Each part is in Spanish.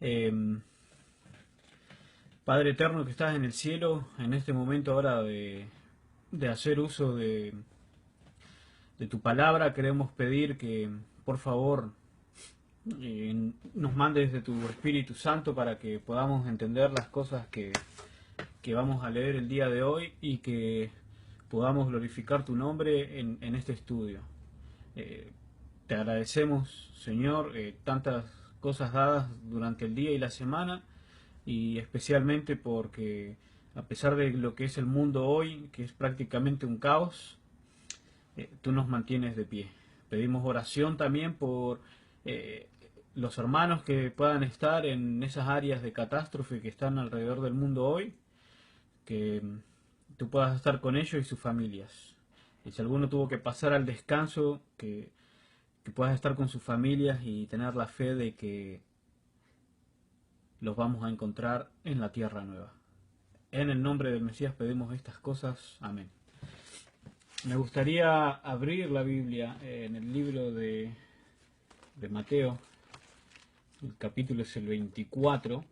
Em, Padre eterno que estás en el cielo, en este momento ahora de hacer uso de tu palabra, queremos pedir que por favor nos mandes de tu Espíritu Santo para que podamos entender las cosas que vamos a leer el día de hoy y que podamos glorificar tu nombre en este estudio. Eh, Te agradecemos, Señor, tantas cosas dadas durante el día y la semana, y especialmente porque a pesar de lo que es el mundo hoy, que es prácticamente un caos, tú nos mantienes de pie. Pedimos oración también por eh, los hermanos que puedan estar en esas áreas de catástrofe que están alrededor del mundo hoy, que tú puedas estar con ellos y sus familias. Y si alguno tuvo que pasar al descanso, que puedas estar con sus familias y tener la fe de que los vamos a encontrar en la tierra nueva. En el nombre del Mesías pedimos estas cosas. Amén. Me gustaría abrir la Biblia en el libro de Mateo. El capítulo es el 24.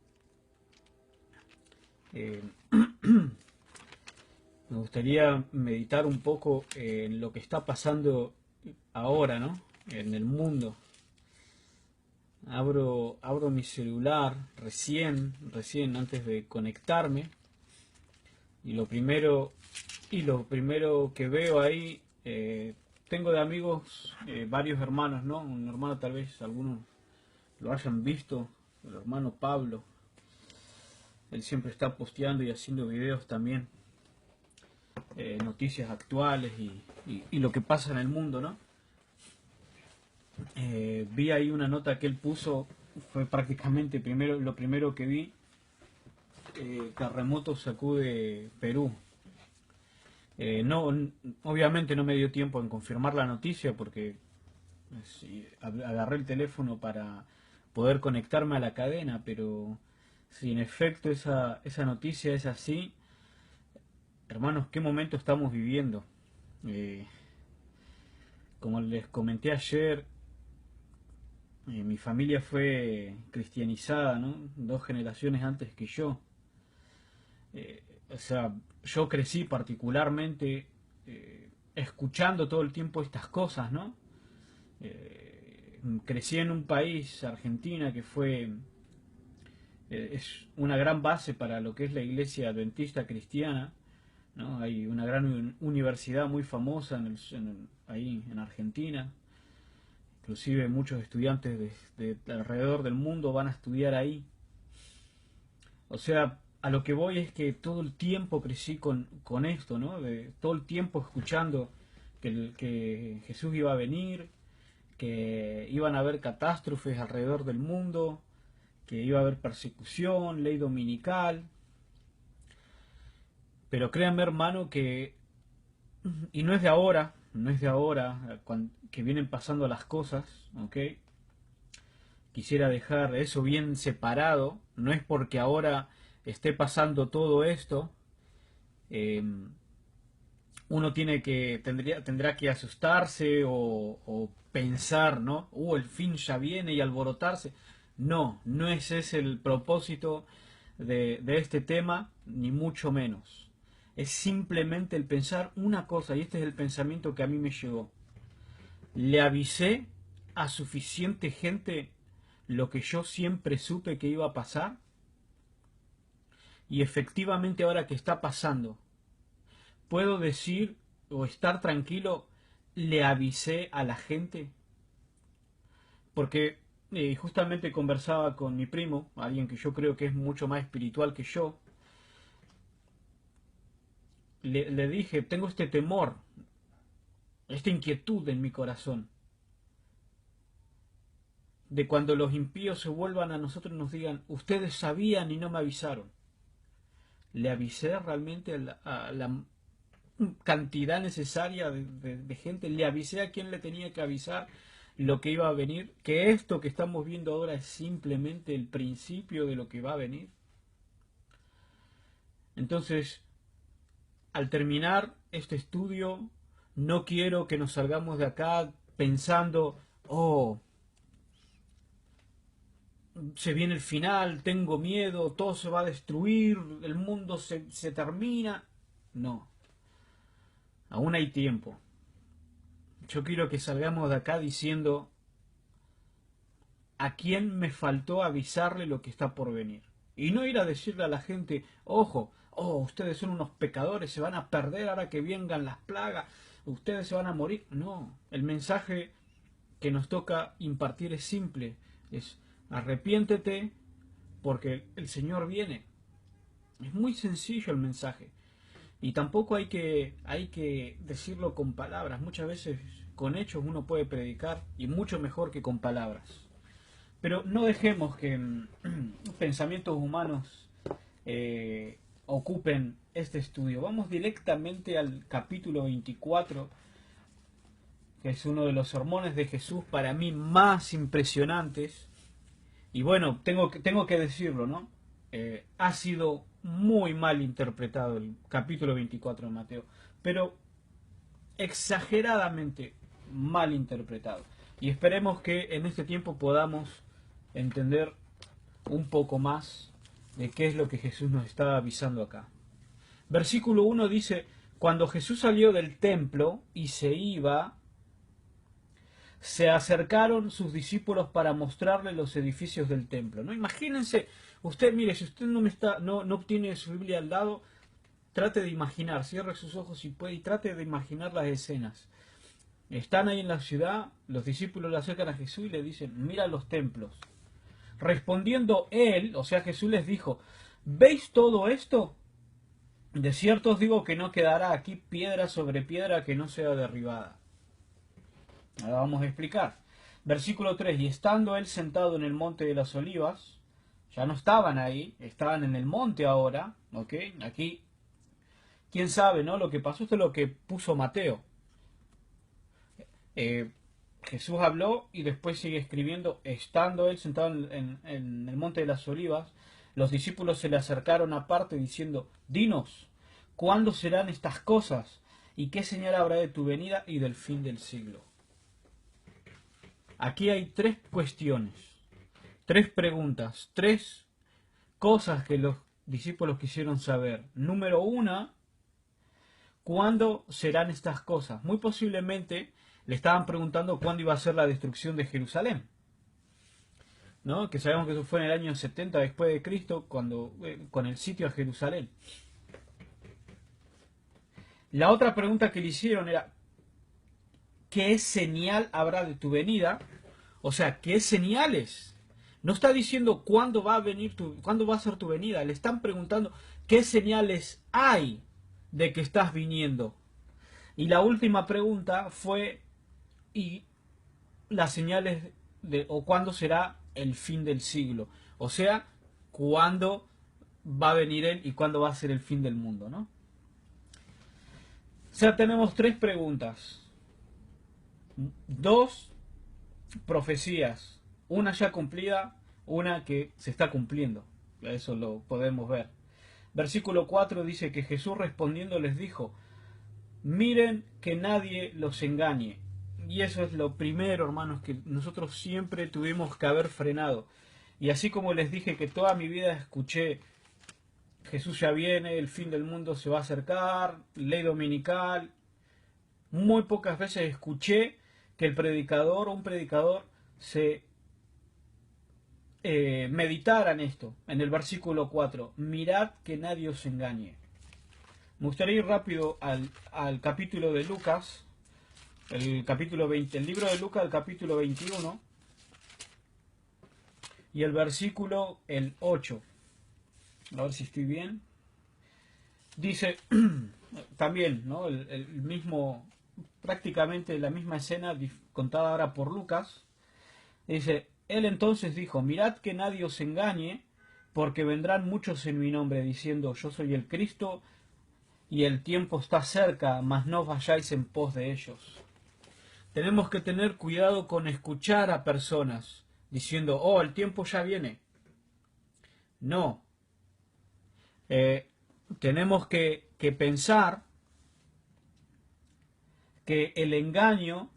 Eh, Me gustaría meditar un poco en lo que está pasando ahora, ¿no? En el mundo. Abro mi celular recién antes de conectarme, y lo primero que veo ahí, tengo de amigos varios hermanos, ¿no? Un hermano, tal vez algunos lo hayan visto, el hermano Pablo. Él siempre está posteando y haciendo videos también, noticias actuales y lo que pasa en el mundo, ¿no? Vi ahí una nota que él puso, fue prácticamente lo primero que vi. Terremoto sacude Perú. No, obviamente no me dio tiempo en confirmar la noticia porque sí, agarré el teléfono para poder conectarme a la cadena, pero si en efecto esa noticia es así, hermanos, ¿qué momento estamos viviendo? Eh, Como les comenté ayer, mi familia fue cristianizada, ¿no? 2 generaciones antes que yo. O sea, yo crecí particularmente escuchando todo el tiempo estas cosas, ¿no? Crecí en un país, Argentina, que es una gran base para lo que es la iglesia adventista cristiana, ¿no? Hay una gran universidad muy famosa ahí en Argentina. Inclusive muchos estudiantes de alrededor del mundo van a estudiar ahí. O sea, a lo que voy es que todo el tiempo crecí con esto, ¿no? Todo el tiempo escuchando que Jesús iba a venir, que iban a haber catástrofes alrededor del mundo, que iba a haber persecución, ley dominical. Pero créanme, hermano, y no es de ahora, no es de ahora que vienen pasando las cosas, ¿ok? Quisiera dejar eso bien separado. No es porque ahora esté pasando todo esto, eh, uno tendrá que asustarse o pensar, ¿no? El fin ya viene y alborotarse. No, no es ese el propósito de este tema, ni mucho menos. Es simplemente el pensar una cosa, y este es el pensamiento que a mí me llegó. Le avisé a suficiente gente lo que yo siempre supe que iba a pasar, y efectivamente ahora que está pasando, puedo decir o estar tranquilo, le avisé a la gente, porque justamente conversaba con mi primo, alguien que yo creo que es mucho más espiritual que yo. Le dije, tengo este temor, esta inquietud en mi corazón, de cuando los impíos se vuelvan a nosotros y nos digan, ustedes sabían y no me avisaron. Le avisé realmente a la cantidad necesaria de gente, le avisé a quien le tenía que avisar lo que iba a venir, que esto que estamos viendo ahora es simplemente el principio de lo que va a venir. Entonces, al terminar este estudio, no quiero que nos salgamos de acá pensando, se viene el final, tengo miedo, todo se va a destruir, el mundo se termina. No, aún hay tiempo. Yo quiero que salgamos de acá diciendo a quién me faltó avisarle lo que está por venir. Y no ir a decirle a la gente, ojo, oh, ustedes son unos pecadores, se van a perder ahora que vengan las plagas, ustedes se van a morir. No, el mensaje que nos toca impartir es simple, es arrepiéntete porque el Señor viene. Es muy sencillo el mensaje. Y tampoco hay que decirlo con palabras. Muchas veces con hechos uno puede predicar y mucho mejor que con palabras. Pero no dejemos que pensamientos humanos ocupen este estudio. Vamos directamente al capítulo 24, que es uno de los sermones de Jesús para mí más impresionantes. Y bueno, tengo que decirlo, ¿no? Ha sido muy mal interpretado el capítulo 24 de Mateo, pero exageradamente mal interpretado. Y esperemos que en este tiempo podamos entender un poco más de qué es lo que Jesús nos está avisando acá. Versículo 1 dice, cuando Jesús salió del templo y se iba, se acercaron sus discípulos para mostrarle los edificios del templo. ¿No? Imagínense, usted, mire, si usted no tiene su Biblia al lado, trate de imaginar, cierre sus ojos si puede y trate de imaginar las escenas. Están ahí en la ciudad, los discípulos le acercan a Jesús y le dicen, mira los templos. Respondiendo él, o sea Jesús les dijo, ¿veis todo esto? De cierto os digo que no quedará aquí piedra sobre piedra que no sea derribada. Ahora vamos a explicar. Versículo 3, y estando él sentado en el monte de las olivas, ya no estaban ahí, estaban en el monte ahora, ¿ok? Aquí, quién sabe, ¿no? Lo que pasó, esto es lo que puso Mateo. Jesús habló y después sigue escribiendo, estando él sentado en el monte de las olivas, los discípulos se le acercaron aparte diciendo, dinos, ¿cuándo serán estas cosas? ¿Y qué señal habrá de tu venida y del fin del siglo? Aquí hay tres cuestiones, tres preguntas, tres cosas que los discípulos quisieron saber. Número uno, ¿cuándo serán estas cosas? Muy posiblemente le estaban preguntando cuándo iba a ser la destrucción de Jerusalén, ¿no? Que sabemos que eso fue en el año 70 después de Cristo, cuando con el sitio a Jerusalén. La otra pregunta que le hicieron era, ¿qué señal habrá de tu venida? O sea, ¿qué señales? No está diciendo cuándo va a venir cuándo va a ser tu venida. Le están preguntando qué señales hay de que estás viniendo. Y la última pregunta fue, ¿y las señales o cuándo será el fin del siglo? O sea, ¿cuándo va a venir él y cuándo va a ser el fin del mundo, ¿no? O sea, tenemos tres preguntas. Dos profecías. Una ya cumplida, una que se está cumpliendo. Eso lo podemos ver. Versículo 4 dice que Jesús respondiendo les dijo, miren que nadie los engañe. Y eso es lo primero, hermanos, que nosotros siempre tuvimos que haber frenado. Y así como les dije que toda mi vida escuché, Jesús ya viene, el fin del mundo se va a acercar, ley dominical, muy pocas veces escuché que el predicador o un predicador se meditara en esto, en el versículo 4, mirad que nadie os engañe. Me gustaría ir rápido al capítulo de Lucas, el capítulo 20, el libro de Lucas, el capítulo 21, y el versículo el 8. A ver si estoy bien. Dice, también, ¿no? El mismo, prácticamente la misma escena contada ahora por Lucas. Dice, él entonces dijo, mirad que nadie os engañe, porque vendrán muchos en mi nombre, diciendo, yo soy el Cristo, y el tiempo está cerca, mas no vayáis en pos de ellos. Tenemos que tener cuidado con escuchar a personas diciendo, oh, el tiempo ya viene. No. Tenemos que pensar que el engaño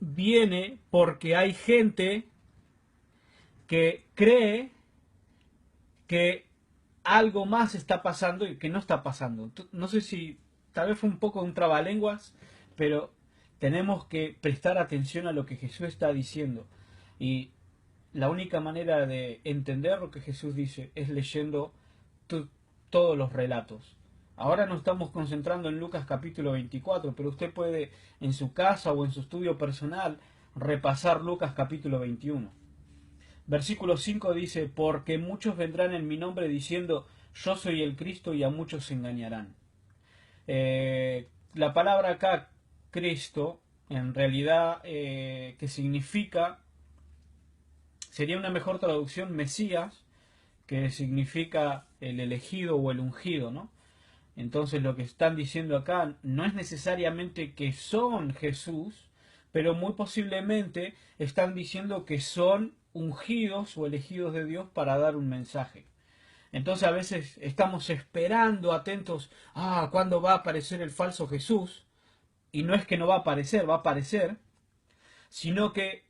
viene porque hay gente que cree que algo más está pasando y que no está pasando. No sé si tal vez fue un poco un trabalenguas, pero tenemos que prestar atención a lo que Jesús está diciendo. Y la única manera de entender lo que Jesús dice es leyendo todos los relatos. Ahora nos estamos concentrando en Lucas capítulo 24, pero usted puede en su casa o en su estudio personal repasar Lucas capítulo 21. Versículo 5 dice, porque muchos vendrán en mi nombre diciendo, yo soy el Cristo, y a muchos se engañarán. La palabra acá, Cristo, en realidad, que significa, sería una mejor traducción, Mesías, que significa el elegido o el ungido, ¿no? Entonces lo que están diciendo acá no es necesariamente que son Jesús, pero muy posiblemente están diciendo que son ungidos o elegidos de Dios para dar un mensaje. Entonces a veces estamos esperando, atentos, ¿cuándo va a aparecer el falso Jesús? Y no es que no va a aparecer, sino que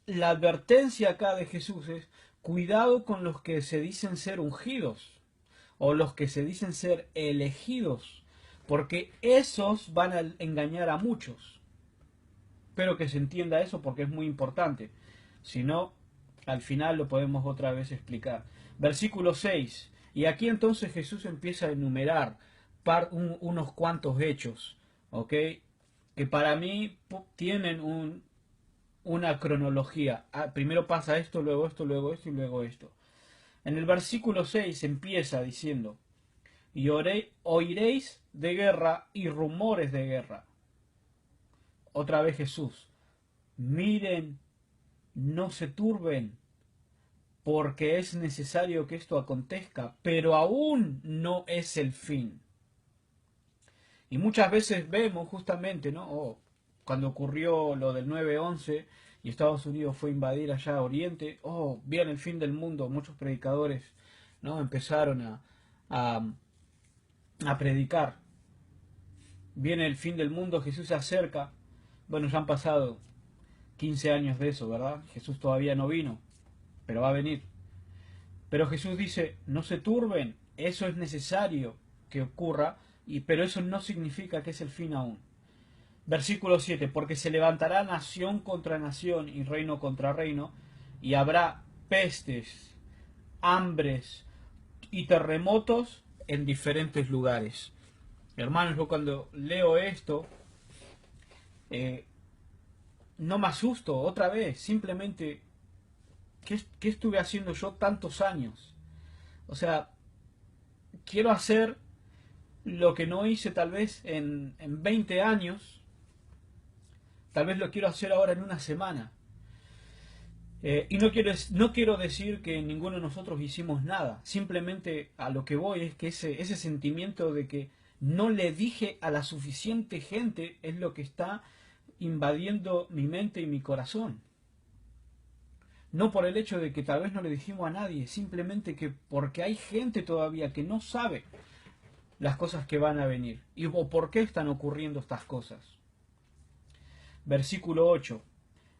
la advertencia acá de Jesús es, cuidado con los que se dicen ser ungidos o los que se dicen ser elegidos, porque esos van a engañar a muchos. Espero que se entienda eso porque es muy importante. Si no, al final lo podemos otra vez explicar. Versículo 6. Y aquí entonces Jesús empieza a enumerar unos cuantos hechos, ¿ok? Que para mí tienen una cronología. Primero pasa esto, luego esto, luego esto y luego esto. En el versículo 6 empieza diciendo, y oiréis de guerra y rumores de guerra. Otra vez Jesús, miren, no se turben, porque es necesario que esto acontezca, pero aún no es el fin. Y muchas veces vemos justamente, ¿no? Cuando ocurrió lo del 9/11 y Estados Unidos fue a invadir allá a Oriente, viene el fin del mundo, muchos predicadores, ¿no? Empezaron a predicar. Viene el fin del mundo, Jesús se acerca. Bueno, ya han pasado 15 años de eso, ¿verdad? Jesús todavía no vino, pero va a venir. Pero Jesús dice, no se turben, eso es necesario que ocurra, pero eso no significa que es el fin aún. Versículo 7, porque se levantará nación contra nación y reino contra reino, y habrá pestes, hambres y terremotos en diferentes lugares. Hermanos, yo cuando leo esto, no me asusto otra vez, simplemente, ¿qué estuve haciendo yo tantos años? O sea, quiero hacer lo que no hice tal vez en 20 años, tal vez lo quiero hacer ahora en una semana. Y no quiero decir que ninguno de nosotros hicimos nada, simplemente a lo que voy es que ese sentimiento de que no le dije a la suficiente gente es lo que está invadiendo mi mente y mi corazón. No por el hecho de que tal vez no le dijimos a nadie, simplemente que porque hay gente todavía que no sabe las cosas que van a venir o por qué están ocurriendo estas cosas. Versículo 8.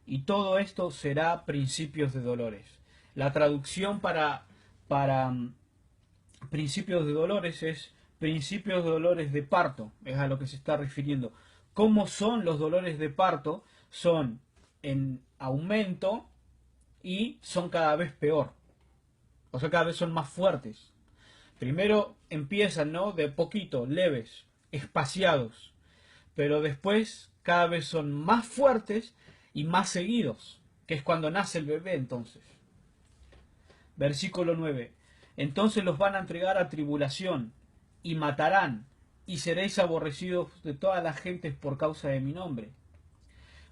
Y todo esto será principios de dolores. La traducción para principios de dolores es principios de dolores de parto, es a lo que se está refiriendo. ¿Cómo son los dolores de parto? Son en aumento y son cada vez peor. O sea, cada vez son más fuertes. Primero empiezan, ¿no? De poquito, leves, espaciados. Pero después cada vez son más fuertes y más seguidos, que es cuando nace el bebé entonces. Versículo 9. Entonces los van a entregar a tribulación y matarán, y seréis aborrecidos de todas las gentes por causa de mi nombre.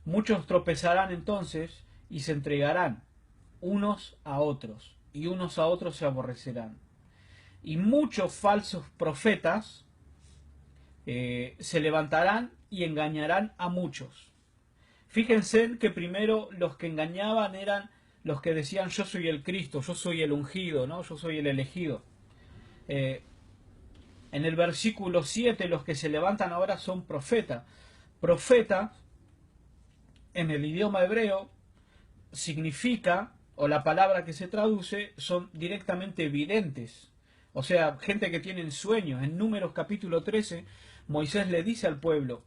Muchos tropezarán entonces y se entregarán unos a otros, y unos a otros se aborrecerán. Y muchos falsos profetas se levantarán y engañarán a muchos. Fíjense que primero los que engañaban eran los que decían yo soy el Cristo, yo soy el ungido, ¿no? Yo soy el elegido. En el versículo 7 los que se levantan ahora son profetas. Profeta en el idioma hebreo significa o la palabra que se traduce son directamente videntes. O sea, gente que tiene sueños. En Números capítulo 13, Moisés le dice al pueblo,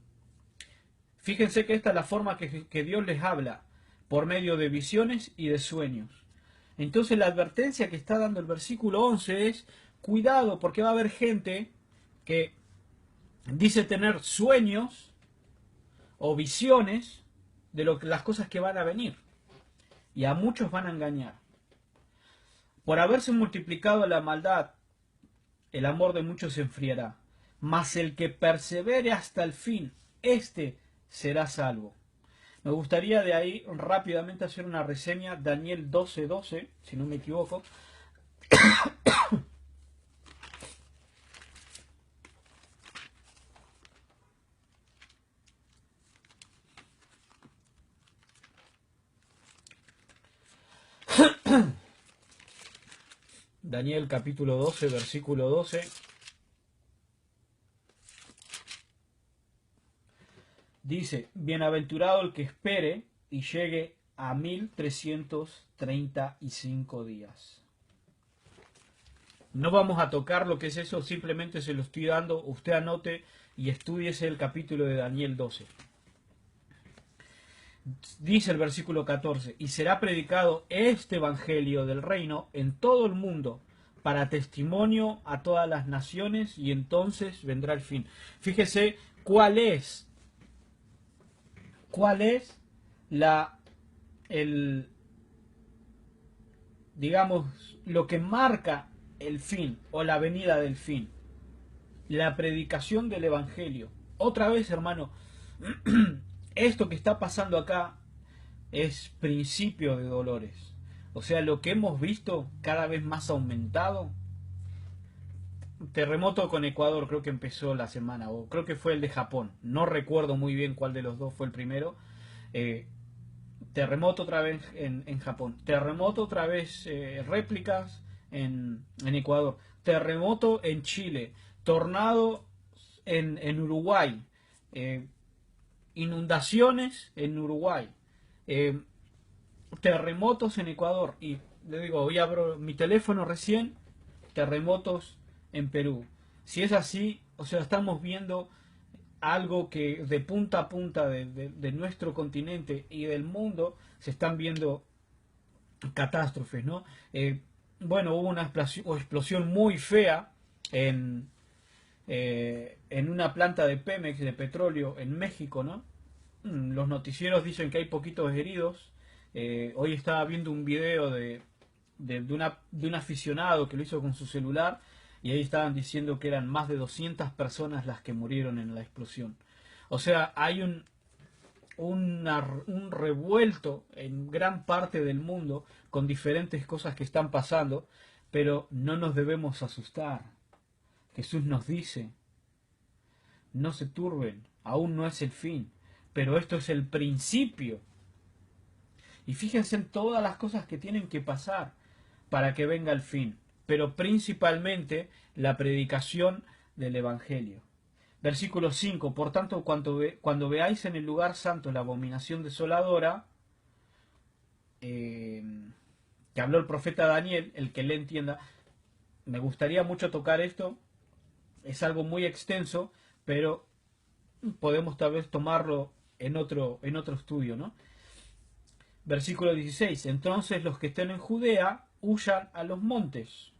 fíjense que esta es la forma que Dios les habla, por medio de visiones y de sueños. Entonces la advertencia que está dando el versículo 11 es, cuidado, porque va a haber gente que dice tener sueños o visiones de las cosas que van a venir. Y a muchos van a engañar. Por haberse multiplicado la maldad, el amor de muchos se enfriará. Mas el que persevere hasta el fin, éste será salvo. Me gustaría de ahí rápidamente hacer una reseña. Daniel 12:12, si no me equivoco. Daniel capítulo 12, versículo 12. Dice, bienaventurado el que espere y llegue a 1335 días. No vamos a tocar lo que es eso, simplemente se lo estoy dando, usted anote y estúdiese el capítulo de Daniel 12. Dice el versículo 14, y será predicado este evangelio del reino en todo el mundo para testimonio a todas las naciones y entonces vendrá el fin. Fíjese cuál es digamos, lo que marca el fin o la venida del fin. La predicación del evangelio. Otra vez, hermano, esto que está pasando acá es principio de dolores. O sea, lo que hemos visto cada vez más aumentado. Terremoto con Ecuador creo que empezó la semana, o creo que fue el de Japón. No recuerdo muy bien cuál de los dos fue el primero. Terremoto otra vez en Japón. Terremoto otra vez, réplicas en Ecuador. Terremoto en Chile. Tornado en Uruguay. Inundaciones en Uruguay. Terremotos en Ecuador. Y le digo, hoy abro mi teléfono recién. Terremotos en Perú. Si es así, o sea, estamos viendo algo que de punta a punta de nuestro continente y del mundo se están viendo catástrofes, ¿no? Bueno, hubo una explosión muy fea en una planta de Pemex de petróleo en México, ¿no? Los noticieros dicen que hay poquitos heridos. Hoy estaba viendo un video de un aficionado que lo hizo con su celular y ahí estaban diciendo que eran más de 200 personas las que murieron en la explosión. O sea, hay un revuelto en gran parte del mundo con diferentes cosas que están pasando, pero no nos debemos asustar. Jesús nos dice, no se turben, aún no es el fin, pero esto es el principio. Y fíjense en todas las cosas que tienen que pasar para que venga el fin, pero principalmente la predicación del Evangelio. Versículo 5, por tanto, cuando veáis en el lugar santo la abominación desoladora, que habló el profeta Daniel, el que le entienda, me gustaría mucho tocar esto, es algo muy extenso, pero podemos tal vez tomarlo en otro estudio, ¿no? Versículo 16, entonces los que estén en Judea huyan a los montes.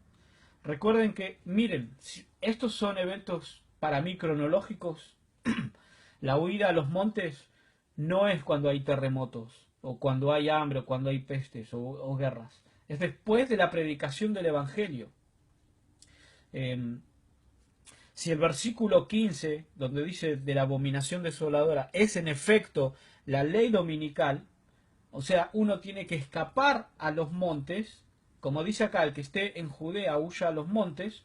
Recuerden que, miren, estos son eventos para mí cronológicos. La huida a los montes no es cuando hay terremotos, o cuando hay hambre, o cuando hay pestes, o guerras. Es después de la predicación del Evangelio. Si el versículo 15, donde dice de la abominación desoladora, es en efecto la ley dominical, o sea, uno tiene que escapar a los montes, como dice acá, el que esté en Judea huya a los montes,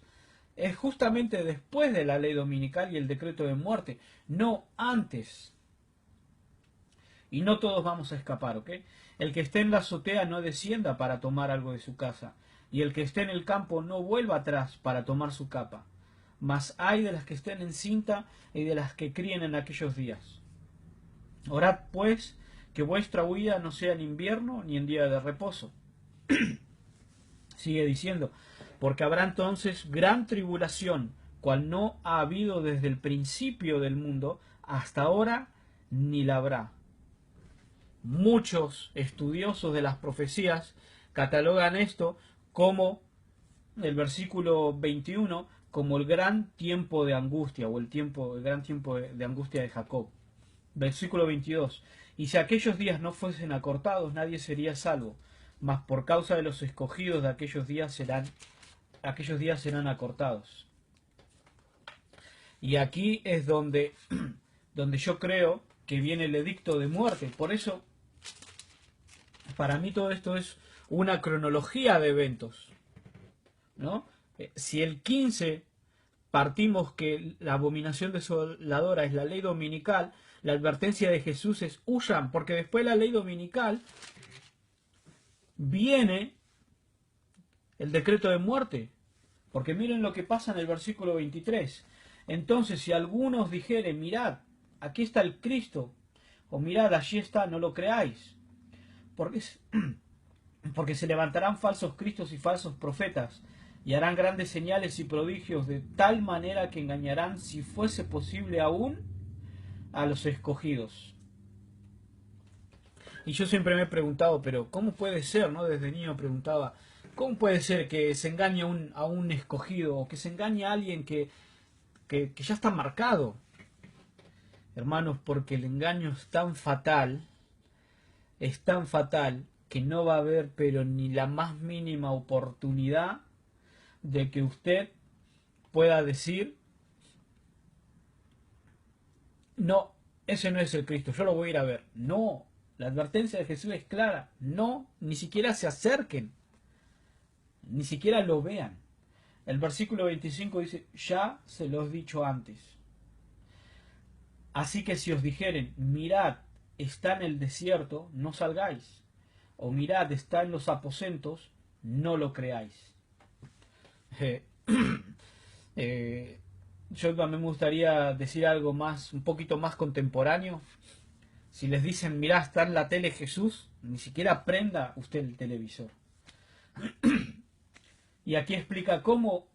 es justamente después de la ley dominical y el decreto de muerte, no antes. Y no todos vamos a escapar, ¿ok? El que esté en la azotea no descienda para tomar algo de su casa, y el que esté en el campo no vuelva atrás para tomar su capa. Mas hay de las que estén en cinta y de las que críen en aquellos días. Orad pues que vuestra huida no sea en invierno ni en día de reposo. Sigue diciendo, porque habrá entonces gran tribulación, cual no ha habido desde el principio del mundo hasta ahora, ni la habrá. Muchos estudiosos de las profecías catalogan esto como el versículo 21 como el gran tiempo de angustia o el gran tiempo de angustia de Jacob. Versículo 22. Y si aquellos días no fuesen acortados, nadie sería salvo, mas por causa de los escogidos de aquellos días serán acortados. Y aquí es donde yo creo que viene el edicto de muerte. Por eso, para mí todo esto es una cronología de eventos, ¿no? Si el 15 partimos que la abominación desoladora es la ley dominical, la advertencia de Jesús es huyan, porque después de la ley dominical viene el decreto de muerte. Porque miren lo que pasa en el versículo 23. Entonces, si algunos dijeren, mirad, aquí está el Cristo, o mirad, allí está, no lo creáis. Porque se levantarán falsos cristos y falsos profetas, y harán grandes señales y prodigios de tal manera que engañarán, si fuese posible aún, a los escogidos. Y yo siempre me he preguntado, pero ¿cómo puede ser? ¿No? Desde niño preguntaba, ¿cómo puede ser que se engañe a un escogido, o que se engañe a alguien que ya está marcado? Hermanos, porque el engaño es tan fatal, que no va a haber pero ni la más mínima oportunidad de que usted pueda decir, no, ese no es el Cristo, yo lo voy a ir a ver. No, la advertencia de Jesús es clara, no, ni siquiera se acerquen, ni siquiera lo vean. El versículo 25 dice, ya se los he dicho antes. Así que si os dijeren, mirad, está en el desierto, no salgáis. O mirad, está en los aposentos, no lo creáis. Yo también me gustaría decir algo más, un poquito más contemporáneo. Si les dicen, mirá, está en la tele Jesús, ni siquiera prenda usted el televisor. Y aquí explica cómo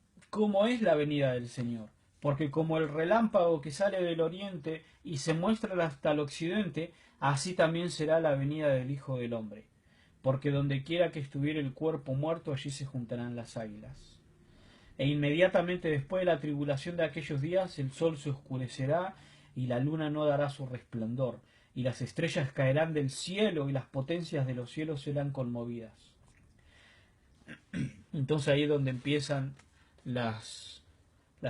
es la venida del Señor. Porque como el relámpago que sale del oriente y se muestra hasta el occidente, así también será la venida del Hijo del Hombre. Porque donde quiera que estuviera el cuerpo muerto, allí se juntarán las águilas. E inmediatamente después de la tribulación de aquellos días, el sol se oscurecerá y la luna no dará su resplandor, y las estrellas caerán del cielo y las potencias de los cielos serán conmovidas. Entonces ahí es donde empiezan las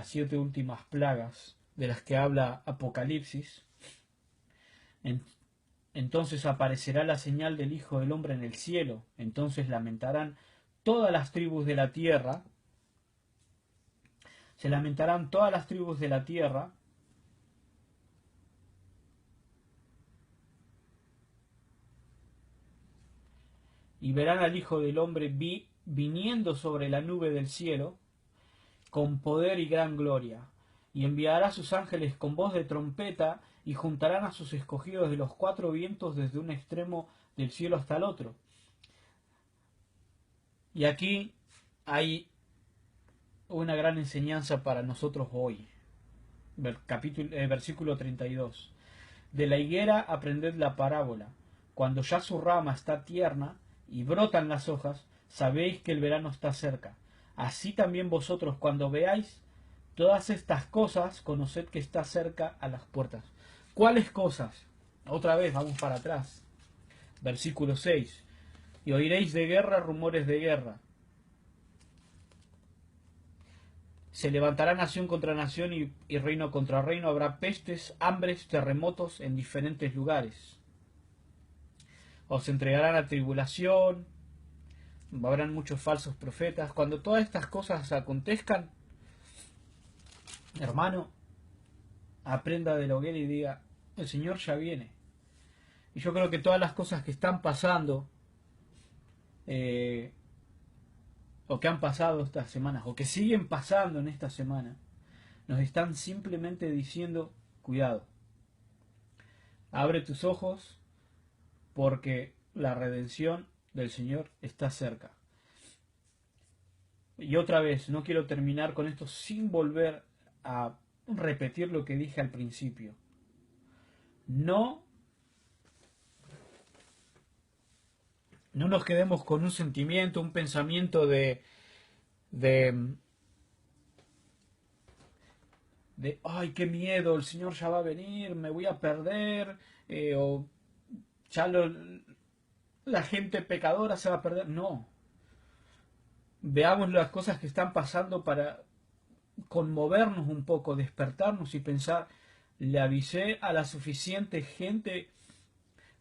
7 últimas plagas de las que habla Apocalipsis. Entonces aparecerá la señal del Hijo del Hombre en el cielo. Entonces lamentarán todas las tribus de la tierra. Se lamentarán todas las tribus de la tierra. Y verán al Hijo del Hombre viniendo sobre la nube del cielo, con poder y gran gloria. Y enviará a sus ángeles con voz de trompeta, y juntarán a sus escogidos de los 4 vientos desde un extremo del cielo hasta el otro. Y aquí hay una gran enseñanza para nosotros hoy. Versículo 32. De la higuera aprended la parábola. Cuando ya su rama está tierna y brotan las hojas, sabéis que el verano está cerca. Así también vosotros, cuando veáis todas estas cosas, conoced que está cerca a las puertas. ¿Cuáles cosas? Otra vez, vamos para atrás. Versículo 6. Y oiréis de guerra rumores de guerra. Se levantará nación contra nación y reino contra reino. Habrá pestes, hambres, terremotos en diferentes lugares. Os entregarán a tribulación. Habrán muchos falsos profetas. Cuando todas estas cosas acontezcan, hermano, aprenda de la hoguera y diga, el Señor ya viene. Y yo creo que todas las cosas que están pasando, o que han pasado estas semanas, o que siguen pasando en esta semana, nos están simplemente diciendo, cuidado, abre tus ojos, porque la redención del Señor está cerca. Y otra vez, no quiero terminar con esto sin volver a repetir lo que dije al principio. No, no nos quedemos con un sentimiento, un pensamiento de, ay, qué miedo, el Señor ya va a venir, me voy a perder, o ya la gente pecadora se va a perder. No, veamos las cosas que están pasando para conmovernos un poco, despertarnos y pensar, le avisé a la suficiente gente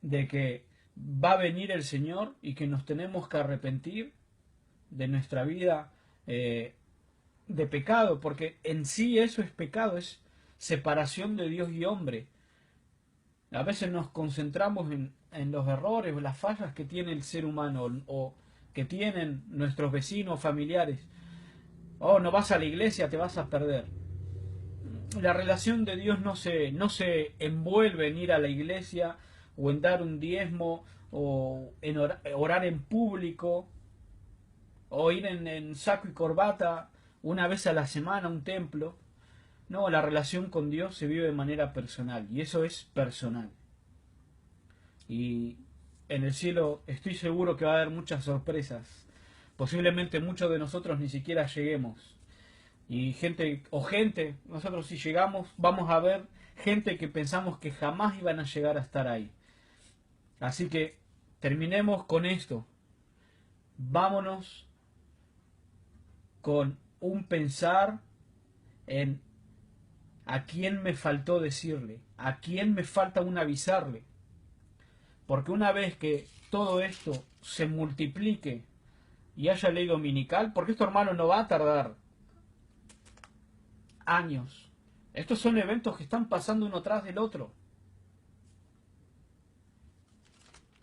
de que va a venir el Señor y que nos tenemos que arrepentir de nuestra vida de pecado, porque en sí eso es pecado, es separación de Dios y hombre. A veces nos concentramos en los errores o las fallas que tiene el ser humano o que tienen nuestros vecinos, familiares. Oh, no vas a la iglesia, te vas a perder. La relación de Dios no se envuelve en ir a la iglesia o en dar un diezmo o en orar en público o ir en saco y corbata una vez a la semana a un templo. No, la relación con Dios se vive de manera personal y eso es personal. Y en el cielo estoy seguro que va a haber muchas sorpresas. Posiblemente muchos de nosotros ni siquiera lleguemos. Y nosotros si llegamos, vamos a ver gente que pensamos que jamás iban a llegar a estar ahí. Así que terminemos con esto. Vámonos con un pensar en a quién me faltó decirle, a quién me falta un avisarle. Porque una vez que todo esto se multiplique y haya ley dominical, porque esto, hermano, no va a tardar años. Estos son eventos que están pasando uno tras del otro.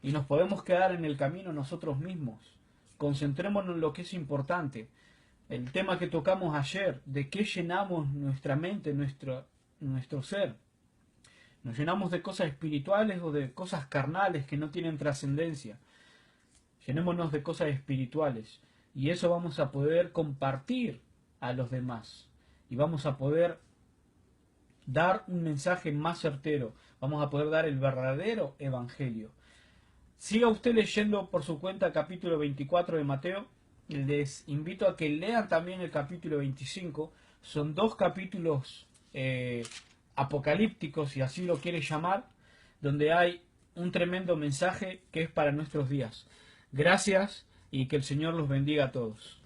Y nos podemos quedar en el camino nosotros mismos. Concentrémonos en lo que es importante. El tema que tocamos ayer, de qué llenamos nuestra mente, nuestro ser. Nos llenamos de cosas espirituales o de cosas carnales que no tienen trascendencia. Llenémonos de cosas espirituales. Y eso vamos a poder compartir a los demás. Y vamos a poder dar un mensaje más certero. Vamos a poder dar el verdadero evangelio. Siga usted leyendo por su cuenta el capítulo 24 de Mateo. Les invito a que lean también el capítulo 25. Son dos capítulos apocalípticos, si así lo quiere llamar, donde hay un tremendo mensaje que es para nuestros días. Gracias y que el Señor los bendiga a todos.